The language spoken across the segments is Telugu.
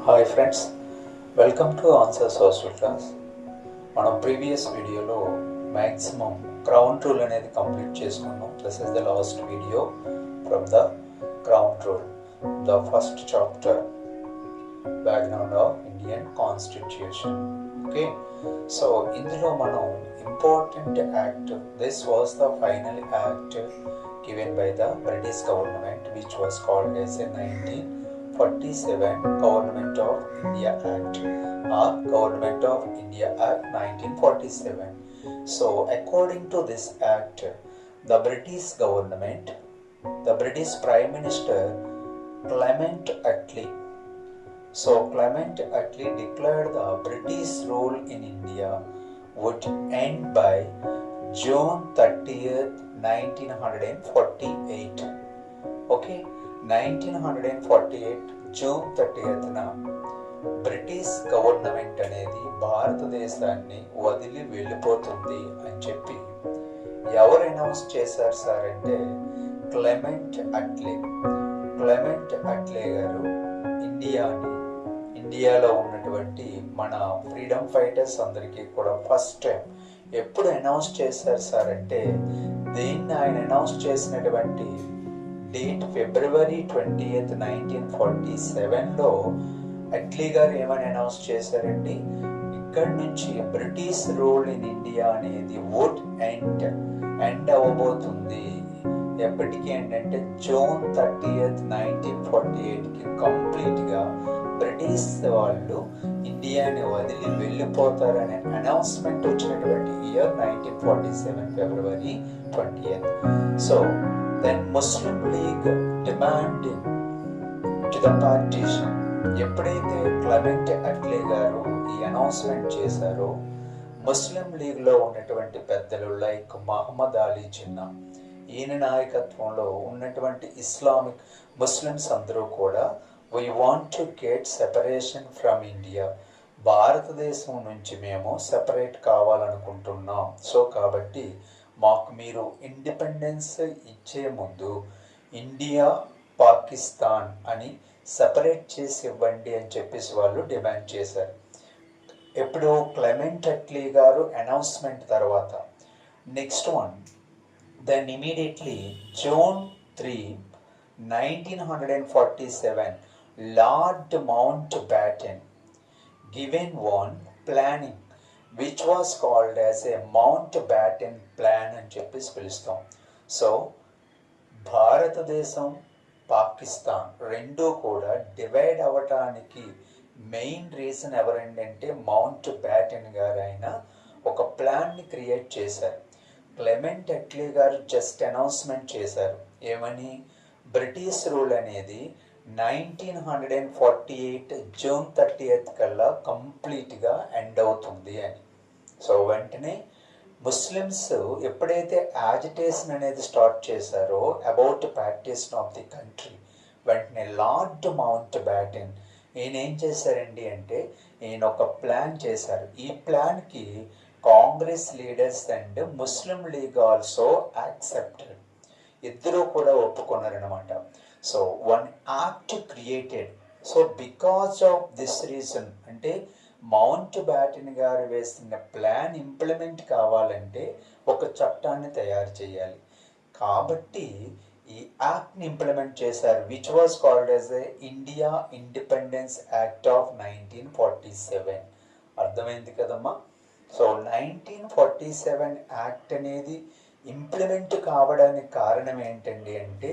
Hi friends, welcome to answers hostel class. మనం ప్రీవియస్ వీడియోలో మ్యాక్సిమం క్రౌన్ రూల్ అనేది కంప్లీట్ చేసుకున్నాం. This is the last video from the crown rule, the first chapter, background of Indian constitution. Okay, so ఇందులో మనం important act, this was the final act given by the British government, which was called as a 1947 Government of India Act or Government of India Act 1947. So according to this act, the British government, the British Prime Minister Clement Attlee, so Clement Attlee declared the British rule in India would end by June 30th 1948. Okay, 1948 June 30న బ్రిటిష్ గవర్నమెంట్ అనేది భారతదేశాన్ని వదిలి వెళ్ళిపోతుంది అని చెప్పి ఎవరు అనౌన్స్ చేశారు సార్ అంటే క్లెమెంట్ అట్లే. క్లెమెంట్ అట్లే గారు ఇండియాలో ఉన్నటువంటి మన ఫ్రీడమ్ ఫైటర్స్ అందరికీ కూడా ఫస్ట్ టైం ఎప్పుడు అనౌన్స్ చేశారు సార్ అంటే, దీన్ని ఆయన అనౌన్స్ చేసినటువంటి డేట్ ఫిబ్రవరి 20th 1947లో అట్లీ గారు ఏమని అనౌన్స్ చేశారండి, ఇక్కడి నుంచి బ్రిటిష్ రూల్ ఇన్ ఇండియా అనేది వుడ్ ఎండ్ అవ్వబోతుంది. ఎప్పటికీ ఏంటంటే జూన్ 30th 1948కి కంప్లీట్గా బ్రిటిష్ వాళ్ళు ఇండియాని వదిలి వెళ్ళిపోతారనే అనౌన్స్మెంట్ వచ్చినటువంటి year 1947 February 20th. So then Muslim League demanding to the partition. ఎప్పుడైతే క్లెమెంట్ అట్లే గారు ఈ అనౌన్స్మెంట్ చేశారో, ముస్లిం లీగ్లో ఉన్నటువంటి పెద్దలు లైక్ మహమ్మద్ అలీ జిన్నా, ఈయన నాయకత్వంలో ఉన్నటువంటి ఇస్లామిక్ ముస్లిమ్స్ అందరూ కూడా we want to get separation from India, భారతదేశం నుంచి మేము సెపరేట్ కావాలనుకుంటున్నాం. సో కాబట్టి మాకు మీరు ఇండిపెండెన్స్ ఇచ్చే ముందు ఇండియా పాకిస్తాన్ అని సెపరేట్ చేసి ఇవ్వండి అని చెప్పేసి వాళ్ళు డిమాండ్ చేశారు. ఎప్పుడు క్లెమెంట్ అట్లీ గారు అనౌన్స్మెంట్ తర్వాత next one, then immediately June 3, 1947 Lord Mountbatten given one planning which was called as a Mountbatten plan అని చెప్పేసి పిలుస్తాం. సో భారతదేశం పాకిస్తాన్ రెండూ కూడా డివైడ్ అవ్వటానికి మెయిన్ రీజన్ ఎవరంటే మౌంట్ బ్యాటన్ గారు ఆయన ఒక ప్లాన్ని క్రియేట్ చేశారు. క్లెమెంట్ అట్లీ గారు జస్ట్ అనౌన్స్మెంట్ చేశారు, ఏమని, బ్రిటిష్ రూల్ అనేది 1948 జూన్ 30th కల్లా కంప్లీట్గా ఎండ్ అవుతుంది అని. సో వెంటనే ముస్లిమ్స్ ఎప్పుడైతే యాజిటేషన్ అనేది స్టార్ట్ చేశారో about partition of the country, వెంటనే లార్డ్ మౌంట్ బ్యాటన్ ఈయన ఏం చేశారండి అంటే ఈయన ఒక ప్లాన్ చేశారు. ఈ ప్లాన్కి Congress leaders and Muslim League also accepted, ఇద్దరూ కూడా ఒప్పుకున్నారనమాట. So one act created. So because of this reason అంటే మౌంట్ బ్యాటన్ గారు వేస్తున్న ప్లాన్ ఇంప్లిమెంట్ కావాలంటే ఒక చట్టాన్ని తయారు చేయాలి. కాబట్టి ఈ యాక్ట్ని ఇంప్లిమెంట్ చేశారు, which was called as a India independence act of 1947. అర్థమైంది కదమ్మా. సో 1947 యాక్ట్ అనేది ఇంప్లిమెంట్ కావడానికి కారణం ఏంటండి అంటే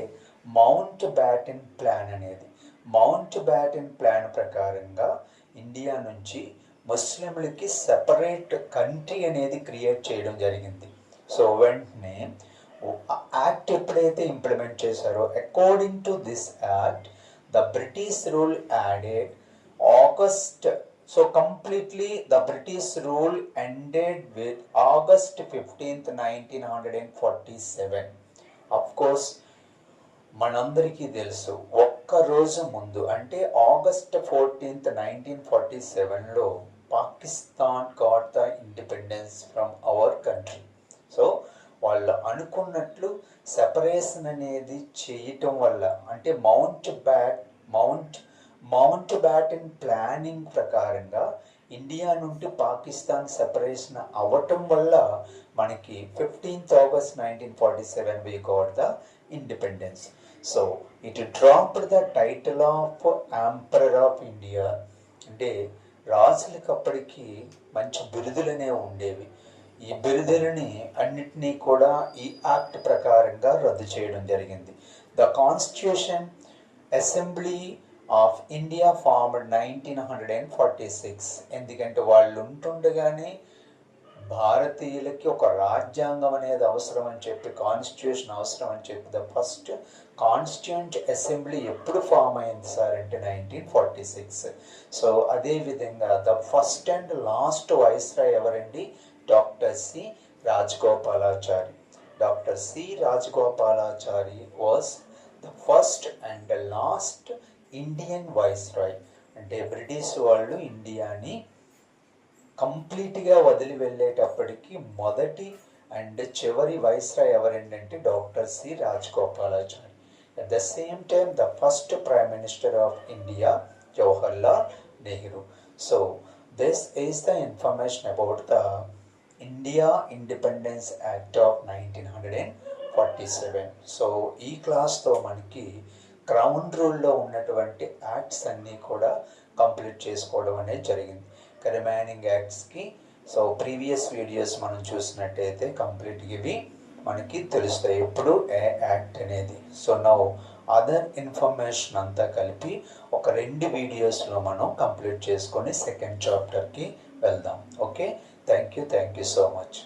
మౌంట్ బ్యాటన్ ప్లాన్ అనేది. మౌంట్ బ్యాటన్ ప్లాన్ ప్రకారంగా ఇండియా నుంచి ముస్లింలకి సెపరేట్ కంట్రీ అనేది క్రియేట్ చేయడం జరిగింది. సో వెంటనే యాక్ట్ ఎప్పుడైతే ఇంప్లిమెంట్ చేశారో, according to this act the British rule added August. So completely the British rule ended with August 15th 1947. Of course మనందరికీ తెలుసు, ఒక్క రోజు ముందు అంటే August 14th 1947లో Pakistan got the independence from our country. So వాళ్ళు అనుకున్నట్లు సెపరేషన్ అనేది చేయటం వల్ల అంటే మౌంట్ మౌంట్ బ్యాటన్ ప్లానింగ్ ప్రకారంగా ఇండియా నుండి పాకిస్తాన్ సెపరేషన్ అవ్వటం వల్ల మనకి 15th August 1947 we got the independence. So it dropped the title of Emperor of India. అంటే రాజులకు అప్పటికి మంచి బిరుదులనే ఉండేవి. ఈ బిరుదులని అన్నిటినీ కూడా ఈ యాక్ట్ ప్రకారంగా రద్దు చేయడం జరిగింది. The constitution assembly of India formed 1946. ఎందుకంటే వాళ్ళు ఉంటుండగానే భారతీయులకి ఒక రాజ్యాంగం అనేది అవసరం అని చెప్పి, కాన్స్టిట్యూషన్ అవసరం అని చెప్పి ద ఫస్ట్ కాన్స్టిట్యూంట్ అసెంబ్లీ ఎప్పుడు ఫామ్ అయింది సార్ అంటే 1946. సో అదేవిధంగా the first and last viceroy ఎవరండి? Doctor C Rajagopalachari. Doctor C Rajagopalachari was the first and the last Indian viceroy. అంటే బ్రిటిష్ వాళ్ళు ఇండియాని కంప్లీట్గా వదిలి వెళ్ళేటప్పటికి మొదటి అండ్ చివరి వైస్రాయ్ ఎవరంటే doctor C Rajagopalachari. At the same time the first prime minister of India Jawaharlal Nehru. So this is the information about the India independence act of 1947. So ఈ క్లాస్తో మనకి క్రౌన్ రూల్లో ఉన్నటువంటి యాక్ట్స్ అన్నీ కూడా కంప్లీట్ చేసుకోవడం అనేది జరిగింది. రిమైనింగ్ యాక్ట్స్కి సో ప్రీవియస్ వీడియోస్ మనం చూసినట్టయితే కంప్లీట్గా ఇవి మనకి తెలుస్తాయి ఎప్పుడు ఏ యాక్ట్ అనేది. సో నౌ అదర్ ఇన్ఫర్మేషన్ అంతా కలిపి ఒక 2 వీడియోస్లో మనం కంప్లీట్ చేసుకొని సెకండ్ చాప్టర్కి వెళ్దాం. Okay, thank you so much.